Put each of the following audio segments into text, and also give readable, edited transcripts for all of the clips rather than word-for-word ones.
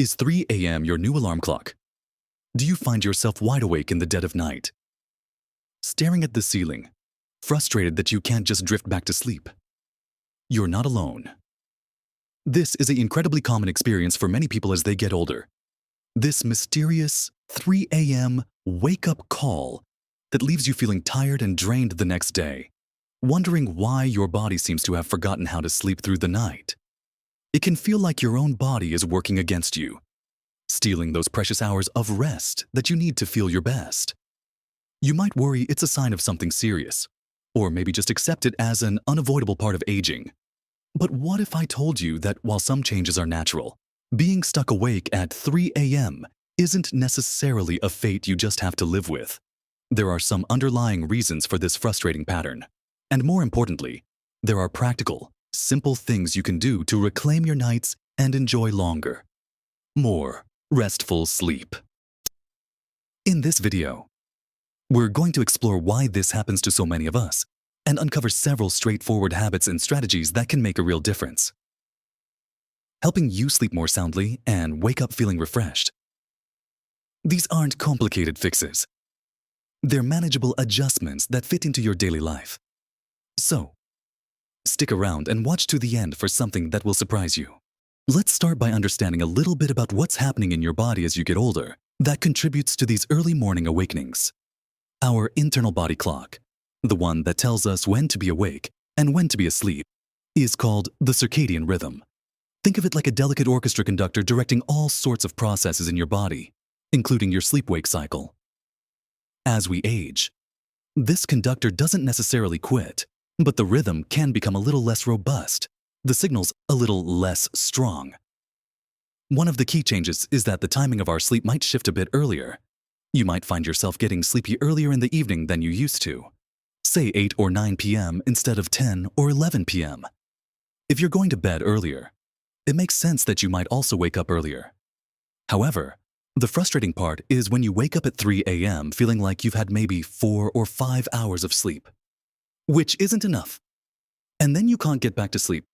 Is 3 a.m. your new alarm clock? Do you find yourself wide awake in the dead of night, staring at the ceiling, frustrated that you can't just drift back to sleep? You're not alone. This is an incredibly common experience for many people as they get older. This mysterious 3 a.m. wake-up call that leaves you feeling tired and drained the next day, wondering why your body seems to have forgotten how to sleep through the night. It can feel like your own body is working against you, stealing those precious hours of rest that you need to feel your best. You might worry it's a sign of something serious, or maybe just accept it as an unavoidable part of aging. But what if I told you that while some changes are natural, being stuck awake at 3 a.m. isn't necessarily a fate you just have to live with? There are some underlying reasons for this frustrating pattern. And more importantly, there are practical, simple things you can do to reclaim your nights and enjoy longer, more restful sleep. In this video, we're going to explore why this happens to so many of us and uncover several straightforward habits and strategies that can make a real difference, helping you sleep more soundly and wake up feeling refreshed. These aren't complicated fixes. They're manageable adjustments that fit into your daily life. So, stick around and watch to the end for something that will surprise you. Let's start by understanding a little bit about what's happening in your body as you get older that contributes to these early morning awakenings. Our internal body clock, the one that tells us when to be awake and when to be asleep, is called the circadian rhythm. Think of it like a delicate orchestra conductor directing all sorts of processes in your body, including your sleep-wake cycle. As we age, this conductor doesn't necessarily quit, but the rhythm can become a little less robust, the signals a little less strong. One of the key changes is that the timing of our sleep might shift a bit earlier. You might find yourself getting sleepy earlier in the evening than you used to, say 8 or 9 p.m. instead of 10 or 11 p.m. If you're going to bed earlier, it makes sense that you might also wake up earlier. However, the frustrating part is when you wake up at 3 a.m. feeling like you've had maybe 4 or 5 hours of sleep, which isn't enough. And then you can't get back to sleep.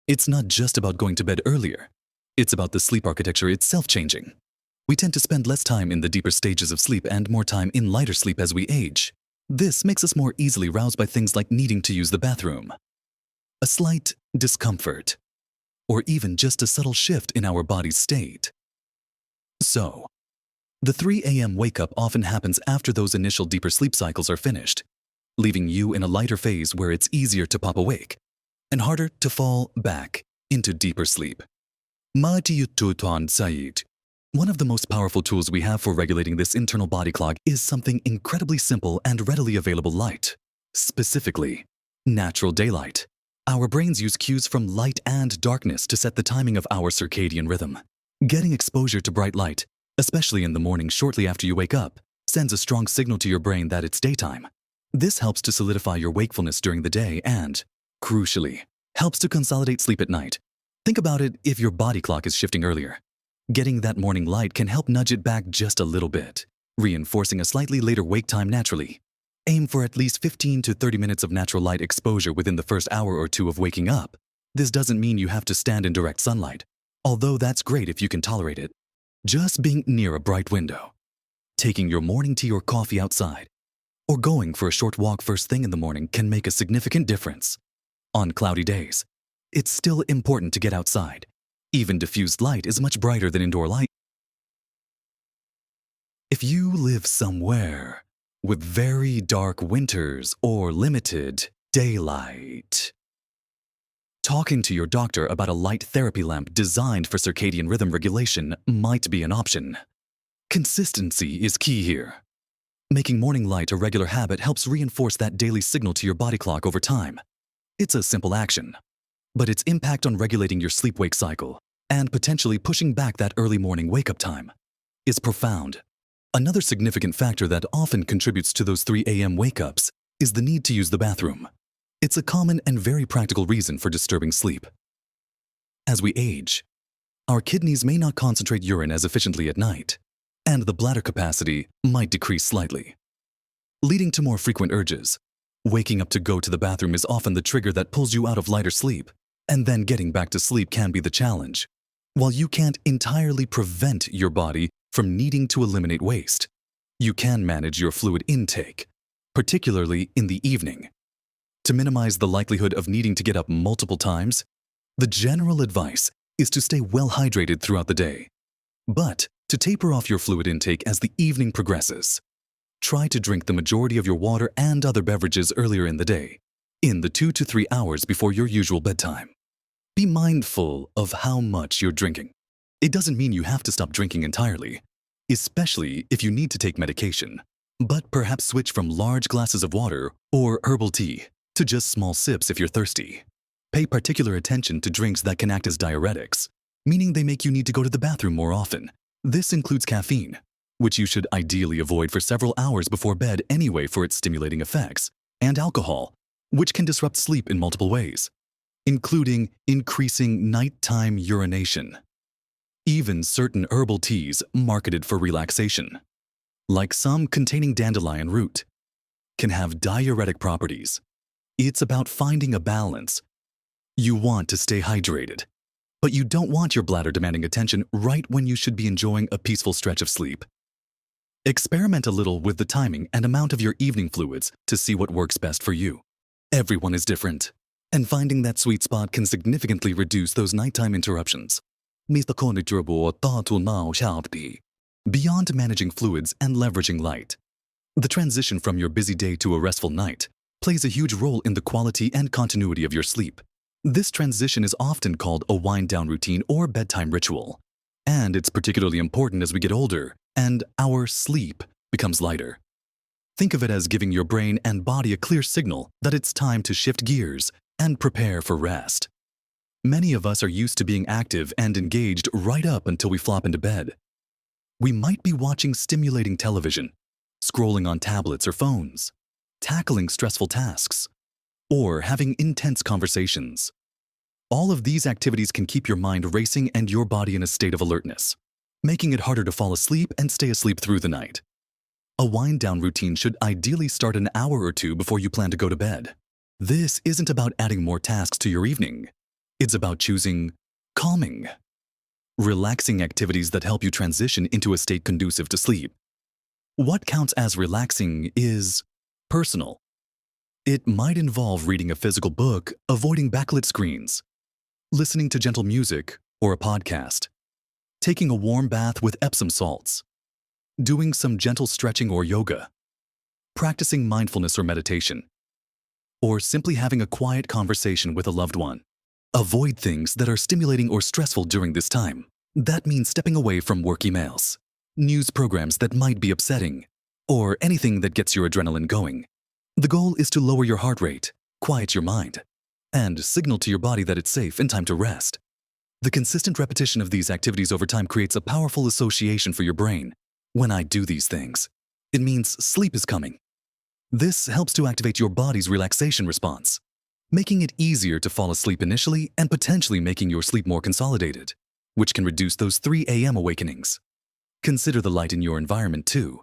It's not just about going to bed earlier. It's about the sleep architecture itself changing. We tend to spend less time in the deeper stages of sleep and more time in lighter sleep as we age. This makes us more easily roused by things like needing to use the bathroom, a slight discomfort, or even just a subtle shift in our body's state. So, the 3 a.m. wake-up often happens after those initial deeper sleep cycles are finished, leaving you in a lighter phase where it's easier to pop awake and harder to fall back into deeper sleep. One of the most powerful tools we have for regulating this internal body clock is something incredibly simple and readily available: light. Specifically, natural daylight. Our brains use cues from light and darkness to set the timing of our circadian rhythm. Getting exposure to bright light, especially in the morning shortly after you wake up, sends a strong signal to your brain that it's daytime. This helps to solidify your wakefulness during the day and, crucially, helps to consolidate sleep at night. Think about it if your body clock is shifting earlier. Getting that morning light can help nudge it back just a little bit, reinforcing a slightly later wake time naturally. Aim for at least 15 to 30 minutes of natural light exposure within the first hour or two of waking up. This doesn't mean you have to stand in direct sunlight, although that's great if you can tolerate it. Just being near a bright window, taking your morning tea or coffee outside, or going for a short walk first thing in the morning can make a significant difference. On cloudy days, it's still important to get outside. Even diffused light is much brighter than indoor light. If you live somewhere with very dark winters or limited daylight, talking to your doctor about a light therapy lamp designed for circadian rhythm regulation might be an option. Consistency is key here. Making morning light a regular habit helps reinforce that daily signal to your body clock over time. It's a simple action, but its impact on regulating your sleep-wake cycle and potentially pushing back that early morning wake-up time is profound. Another significant factor that often contributes to those 3 a.m. wake-ups is the need to use the bathroom. It's a common and very practical reason for disturbing sleep. As we age, our kidneys may not concentrate urine as efficiently at night, and the bladder capacity might decrease slightly, leading to more frequent urges. Waking up to go to the bathroom is often the trigger that pulls you out of lighter sleep, and then getting back to sleep can be the challenge. While you can't entirely prevent your body from needing to eliminate waste, you can manage your fluid intake, particularly in the evening. To minimize the likelihood of needing to get up multiple times, the general advice is to stay well hydrated throughout the day, but to taper off your fluid intake as the evening progresses. Try to drink the majority of your water and other beverages earlier in the day, in the 2 to 3 hours before your usual bedtime. Be mindful of how much you're drinking. It doesn't mean you have to stop drinking entirely, especially if you need to take medication, but perhaps switch from large glasses of water or herbal tea to just small sips if you're thirsty. Pay particular attention to drinks that can act as diuretics, meaning they make you need to go to the bathroom more often. This includes caffeine, which you should ideally avoid for several hours before bed anyway for its stimulating effects, and alcohol, which can disrupt sleep in multiple ways, including increasing nighttime urination. Even certain herbal teas marketed for relaxation, like some containing dandelion root, can have diuretic properties. It's about finding a balance. You want to stay hydrated, but you don't want your bladder demanding attention right when you should be enjoying a peaceful stretch of sleep. Experiment a little with the timing and amount of your evening fluids to see what works best for you. Everyone is different, and finding that sweet spot can significantly reduce those nighttime interruptions. Beyond managing fluids and leveraging light, the transition from your busy day to a restful night plays a huge role in the quality and continuity of your sleep. This transition is often called a wind-down routine or bedtime ritual, and it's particularly important as we get older and our sleep becomes lighter. Think of it as giving your brain and body a clear signal that it's time to shift gears and prepare for rest. Many of us are used to being active and engaged right up until we flop into bed. We might be watching stimulating television, scrolling on tablets or phones, tackling stressful tasks, or having intense conversations. All of these activities can keep your mind racing and your body in a state of alertness, making it harder to fall asleep and stay asleep through the night. A wind-down routine should ideally start an hour or two before you plan to go to bed. This isn't about adding more tasks to your evening. It's about choosing calming, relaxing activities that help you transition into a state conducive to sleep. What counts as relaxing is personal. It might involve reading a physical book, avoiding backlit screens, listening to gentle music or a podcast, taking a warm bath with Epsom salts, doing some gentle stretching or yoga, practicing mindfulness or meditation, or simply having a quiet conversation with a loved one. Avoid things that are stimulating or stressful during this time. That means stepping away from work emails, news programs that might be upsetting, or anything that gets your adrenaline going. The goal is to lower your heart rate, quiet your mind, and signal to your body that it's safe and time to rest. The consistent repetition of these activities over time creates a powerful association for your brain. When I do these things, it means sleep is coming. This helps to activate your body's relaxation response, making it easier to fall asleep initially and potentially making your sleep more consolidated, which can reduce those 3 a.m. awakenings. Consider the light in your environment too.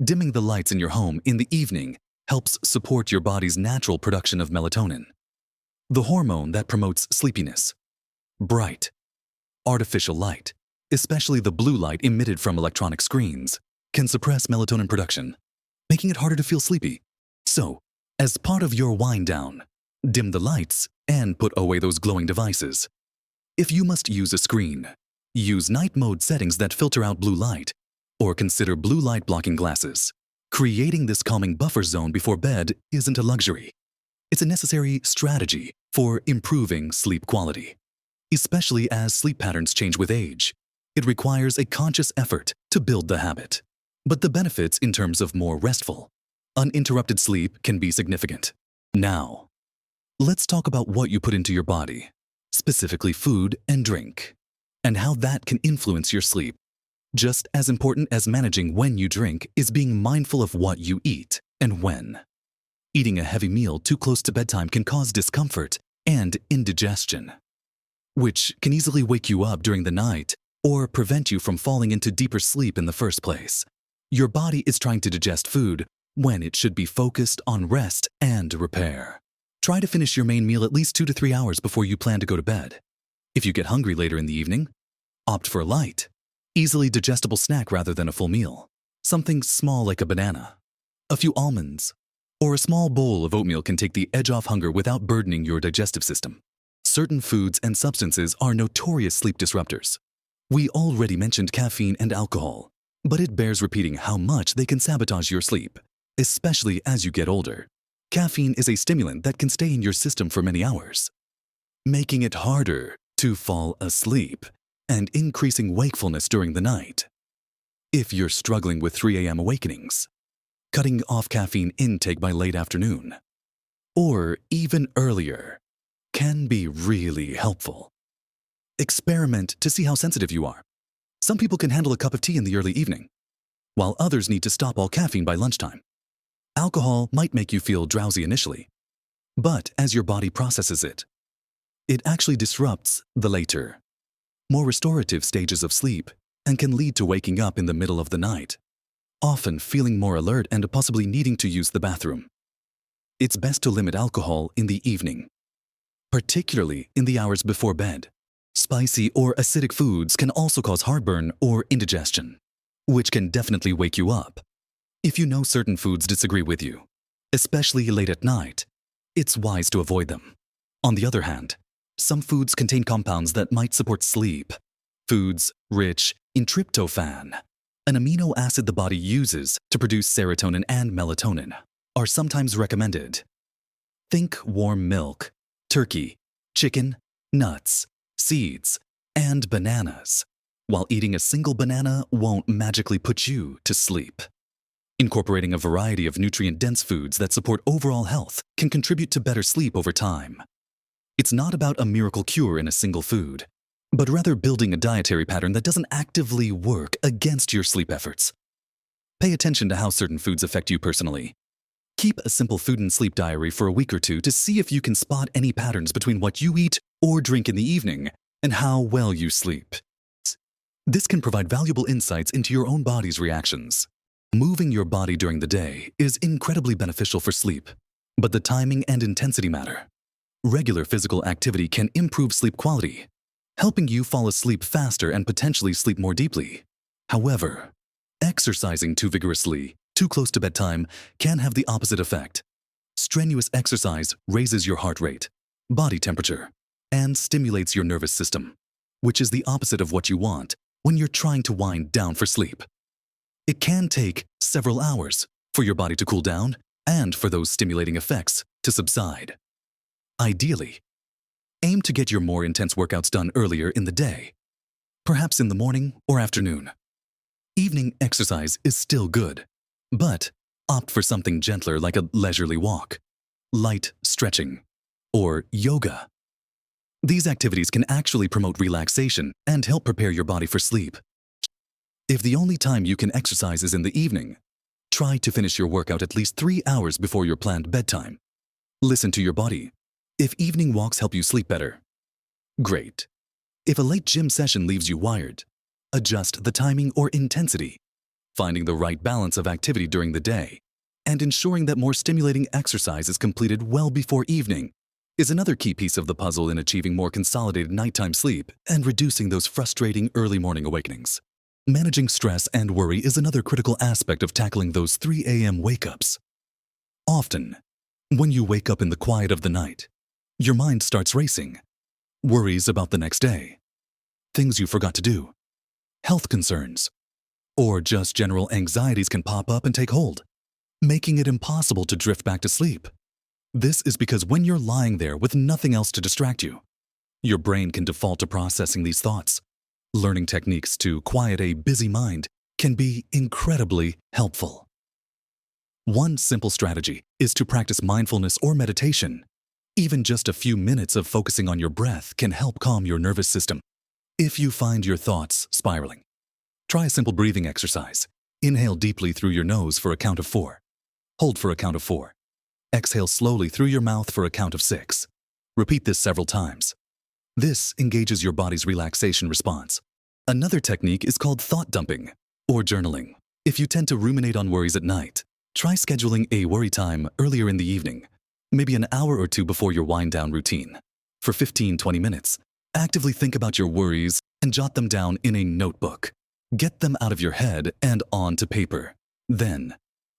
Dimming the lights in your home in the evening helps support your body's natural production of melatonin, the hormone that promotes sleepiness. Bright, artificial light, especially the blue light emitted from electronic screens, can suppress melatonin production, making it harder to feel sleepy. So, as part of your wind down, dim the lights and put away those glowing devices. If you must use a screen, use night mode settings that filter out blue light, or consider blue light blocking glasses. Creating this calming buffer zone before bed isn't a luxury. It's a necessary strategy for improving sleep quality. Especially as sleep patterns change with age, it requires a conscious effort to build the habit. But the benefits in terms of more restful, uninterrupted sleep can be significant. Now, let's talk about what you put into your body, specifically food and drink, and how that can influence your sleep. Just as important as managing when you drink is being mindful of what you eat and when. Eating a heavy meal too close to bedtime can cause discomfort and indigestion, which can easily wake you up during the night or prevent you from falling into deeper sleep in the first place. Your body is trying to digest food when it should be focused on rest and repair. Try to finish your main meal at least 2 to 3 hours before you plan to go to bed. If you get hungry later in the evening, opt for a light, easily digestible snack rather than a full meal. Something small like a banana, a few almonds, or a small bowl of oatmeal can take the edge off hunger without burdening your digestive system. Certain foods and substances are notorious sleep disruptors. We already mentioned caffeine and alcohol, but it bears repeating how much they can sabotage your sleep, especially as you get older. Caffeine is a stimulant that can stay in your system for many hours, making it harder to fall asleep and increasing wakefulness during the night. If you're struggling with 3 a.m. awakenings, cutting off caffeine intake by late afternoon, or even earlier, can be really helpful. Experiment to see how sensitive you are. Some people can handle a cup of tea in the early evening, while others need to stop all caffeine by lunchtime. Alcohol might make you feel drowsy initially, but as your body processes it, it actually disrupts the later, more restorative stages of sleep and can lead to waking up in the middle of the night, often feeling more alert and possibly needing to use the bathroom. It's best to limit alcohol in the evening, particularly in the hours before bed. Spicy or acidic foods can also cause heartburn or indigestion, which can definitely wake you up. If you know certain foods disagree with you, especially late at night, it's wise to avoid them. On the other hand, some foods contain compounds that might support sleep. Foods rich in tryptophan, an amino acid the body uses to produce serotonin and melatonin, are sometimes recommended. Think warm milk, turkey, chicken, nuts, seeds, and bananas. While eating a single banana won't magically put you to sleep. Incorporating a variety of nutrient-dense foods that support overall health can contribute to better sleep over time. It's not about a miracle cure in a single food, but rather building a dietary pattern that doesn't actively work against your sleep efforts. Pay attention to how certain foods affect you personally. Keep a simple food and sleep diary for a week or two to see if you can spot any patterns between what you eat or drink in the evening and how well you sleep. This can provide valuable insights into your own body's reactions. Moving your body during the day is incredibly beneficial for sleep, but the timing and intensity matter. Regular physical activity can improve sleep quality, helping you fall asleep faster and potentially sleep more deeply. However, exercising too vigorously, too close to bedtime, can have the opposite effect. Strenuous exercise raises your heart rate, body temperature, and stimulates your nervous system, which is the opposite of what you want when you're trying to wind down for sleep. It can take several hours for your body to cool down and for those stimulating effects to subside. Ideally, aim to get your more intense workouts done earlier in the day, perhaps in the morning or afternoon. Evening exercise is still good, but opt for something gentler like a leisurely walk, light stretching, or yoga. These activities can actually promote relaxation and help prepare your body for sleep. If the only time you can exercise is in the evening, try to finish your workout at least 3 hours before your planned bedtime. Listen to your body. If evening walks help you sleep better, great. If a late gym session leaves you wired, adjust the timing or intensity. Finding the right balance of activity during the day and ensuring that more stimulating exercise is completed well before evening is another key piece of the puzzle in achieving more consolidated nighttime sleep and reducing those frustrating early morning awakenings. Managing stress and worry is another critical aspect of tackling those 3 a.m. wake-ups. Often, when you wake up in the quiet of the night, your mind starts racing. Worries about the next day, things you forgot to do, health concerns, or just general anxieties can pop up and take hold, making it impossible to drift back to sleep. This is because when you're lying there with nothing else to distract you, your brain can default to processing these thoughts. Learning techniques to quiet a busy mind can be incredibly helpful. One simple strategy is to practice mindfulness or meditation. Even just a few minutes of focusing on your breath can help calm your nervous system. If you find your thoughts spiraling, try a simple breathing exercise. Inhale deeply through your nose for a count of 4. Hold for a count of 4. Exhale slowly through your mouth for a count of 6. Repeat this several times. This engages your body's relaxation response. Another technique is called thought dumping or journaling. If you tend to ruminate on worries at night, try scheduling a worry time earlier in the evening, maybe an hour or two before your wind-down routine. For 15-20 minutes, Actively think about your worries and jot them down in a notebook. Get them out of your head and onto paper. Then,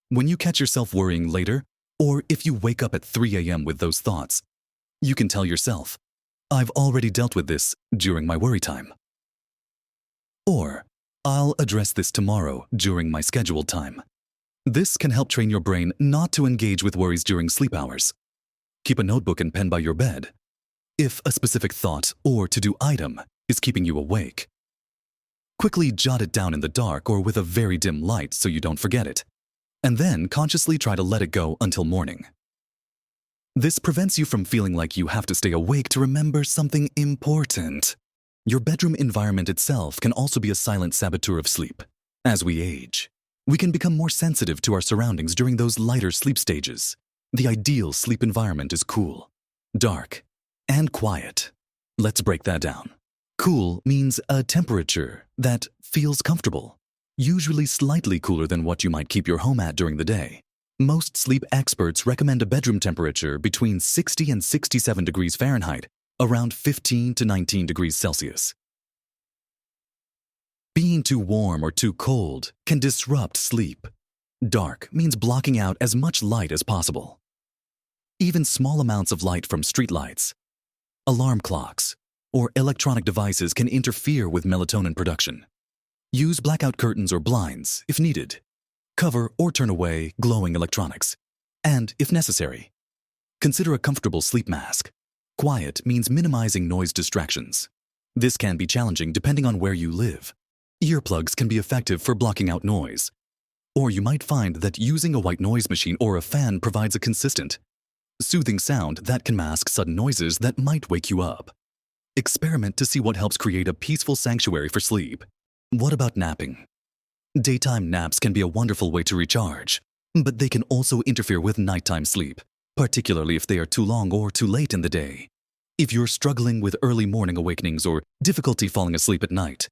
when you catch yourself worrying later, or if you wake up at 3 a.m. with those thoughts, you can tell yourself, I've already dealt with this during my worry time. Or, I'll address this tomorrow during my scheduled time. This can help train your brain not to engage with worries during sleep hours. Keep a notebook and pen by your bed. If a specific thought or to-do item is keeping you awake, quickly jot it down in the dark or with a very dim light so you don't forget it, and then consciously try to let it go until morning. This prevents you from feeling like you have to stay awake to remember something important. Your bedroom environment itself can also be a silent saboteur of sleep. As we age, we can become more sensitive to our surroundings during those lighter sleep stages. The ideal sleep environment is cool, dark, and quiet. Let's break that down. Cool means a temperature that feels comfortable, usually slightly cooler than what you might keep your home at during the day. Most sleep experts recommend a bedroom temperature between 60 and 67 degrees Fahrenheit, around 15 to 19 degrees Celsius. Being too warm or too cold can disrupt sleep. Dark means blocking out as much light as possible. Even small amounts of light from streetlights, alarm clocks, or electronic devices can interfere with melatonin production. Use blackout curtains or blinds if needed. Cover or turn away glowing electronics. And, if necessary, consider a comfortable sleep mask. Quiet means minimizing noise distractions. This can be challenging depending on where you live. Earplugs can be effective for blocking out noise. Or you might find that using a white noise machine or a fan provides a consistent, soothing sound that can mask sudden noises that might wake you up. Experiment to see what helps create a peaceful sanctuary for sleep. What about napping? Daytime naps can be a wonderful way to recharge, but they can also interfere with nighttime sleep, particularly if they are too long or too late in the day. If you're struggling with early morning awakenings or difficulty falling asleep at night,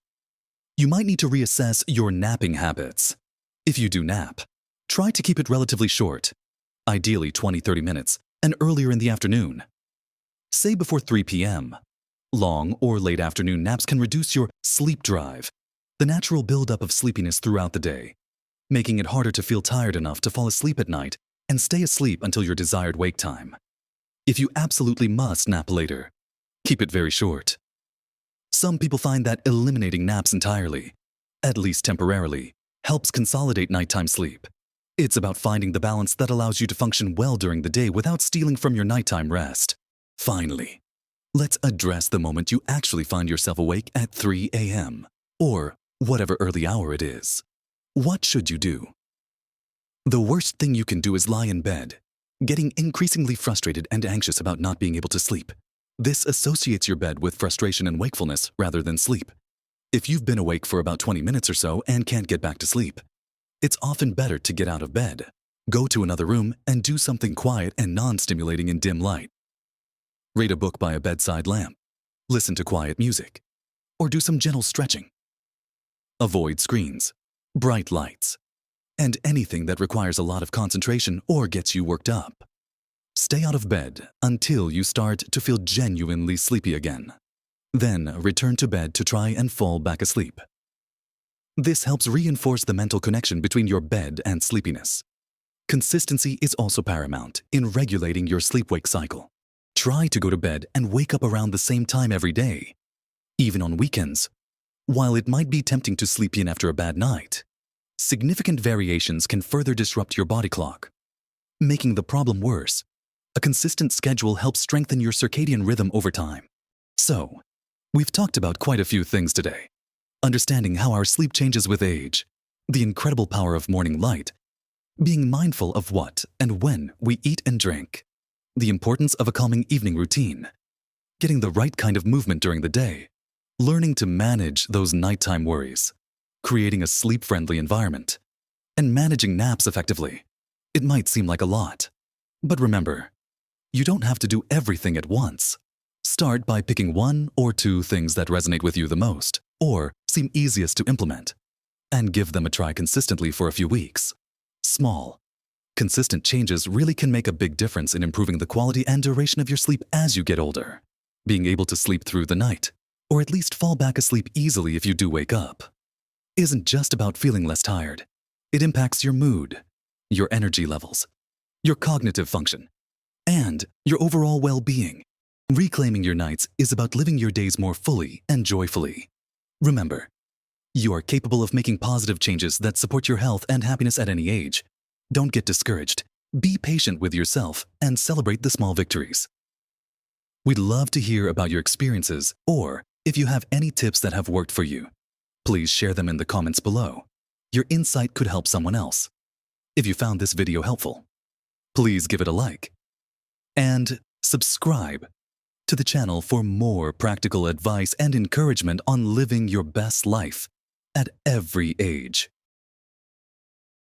you might need to reassess your napping habits. If you do nap, try to keep it relatively short, ideally 20-30 minutes, and earlier in the afternoon. Say before 3 p.m. Long or late afternoon naps can reduce your sleep drive, the natural buildup of sleepiness throughout the day, making it harder to feel tired enough to fall asleep at night and stay asleep until your desired wake time. If you absolutely must nap later, keep it very short. Some people find that eliminating naps entirely, at least temporarily, helps consolidate nighttime sleep. It's about finding the balance that allows you to function well during the day without stealing from your nighttime rest. Finally, let's address the moment you actually find yourself awake at 3 a.m. or whatever early hour it is. What should you do? The worst thing you can do is lie in bed, getting increasingly frustrated and anxious about not being able to sleep. This associates your bed with frustration and wakefulness rather than sleep. If you've been awake for about 20 minutes or so and can't get back to sleep, it's often better to get out of bed, go to another room, and do something quiet and non-stimulating in dim light. Read a book by a bedside lamp, listen to quiet music, or do some gentle stretching. Avoid screens, bright lights, and anything that requires a lot of concentration or gets you worked up. Stay out of bed until you start to feel genuinely sleepy again. Then return to bed to try and fall back asleep. This helps reinforce the mental connection between your bed and sleepiness. Consistency is also paramount in regulating your sleep-wake cycle. Try to go to bed and wake up around the same time every day, even on weekends. While it might be tempting to sleep in after a bad night, significant variations can further disrupt your body clock. Making the problem worse, a consistent schedule helps strengthen your circadian rhythm over time. So, we've talked about quite a few things today. Understanding how our sleep changes with age, the incredible power of morning light, being mindful of what and when we eat and drink, the importance of a calming evening routine, getting the right kind of movement during the day, learning to manage those nighttime worries, creating a sleep-friendly environment, and managing naps effectively. It might seem like a lot, but remember, you don't have to do everything at once. Start by picking 1 or 2 things that resonate with you the most, or seem easiest to implement, and give them a try consistently for a few weeks. Small, consistent changes really can make a big difference in improving the quality and duration of your sleep as you get older. Being able to sleep through the night or at least fall back asleep easily if you do wake up, isn't just about feeling less tired. It impacts your mood, your energy levels, your cognitive function, and your overall well-being. Reclaiming your nights is about living your days more fully and joyfully. Remember, you are capable of making positive changes that support your health and happiness at any age. Don't get discouraged. Be patient with yourself and celebrate the small victories. We'd love to hear about your experiences, or if you have any tips that have worked for you. Please share them in the comments below. Your insight could help someone else. If you found this video helpful, please give it a like and subscribe to the channel for more practical advice and encouragement on living your best life at every age.